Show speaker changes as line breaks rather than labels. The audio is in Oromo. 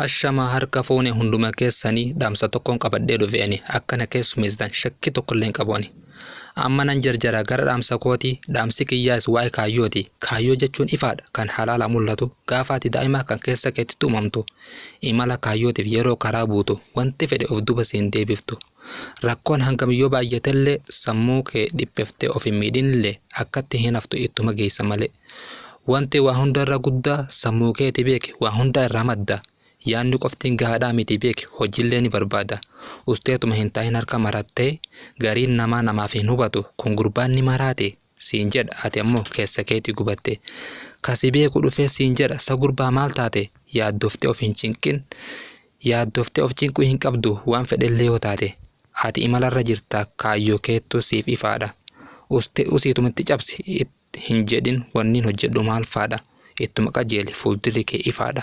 Ashama harka foonee hunduma keessanii dhaamsa tokkoon qabadhee dhufeeni akkana keessummeessitan shakkii tokko illee hin qabuuni. Amma nan jarjara gara dhaamsa kooti dhaamsi kiyyaas waa'ee kaayyooti. Kaayyoo jechuun ifaadha kan halaala mul'atu gaafaati daa'ima kan keessa keetti uumamtu imala kaayyootiif yeroo karaa buutu wanti fedhe of duuba siin deebiftu. Rakkoon hangamiyyoo baay'atellee sammuu kee dhipheftee of hin miidhinillee akkatti hin haftu ittuma geessa malee. Wanti waa hundarra guddaa sammuu keeti beeki waa hunda irraa madda. Yaanni qoftiin gahaadhaa miti beeki hojiillee ni barbaada. Usteetuma hin taa'in harka marattee gariin namaaf hin hubatu kun gurbaan ni maraate siin jedha ati ammoo keessa keetii gubatte. Kasi beeku dhufee siin jedha sa gurbaa maal taate yaaddoftee of hin cinqin yaaddoftee of cinquu hin qabdu waan fedhellee yoo taate. Ati imalarra jirta kaayyoo keettu siif ifaadha. Usiitumatti cabsi hin jedhin wanniin hojjedhu maal faadha. Ittuma qajeeli fuuldurri kee ifaadha.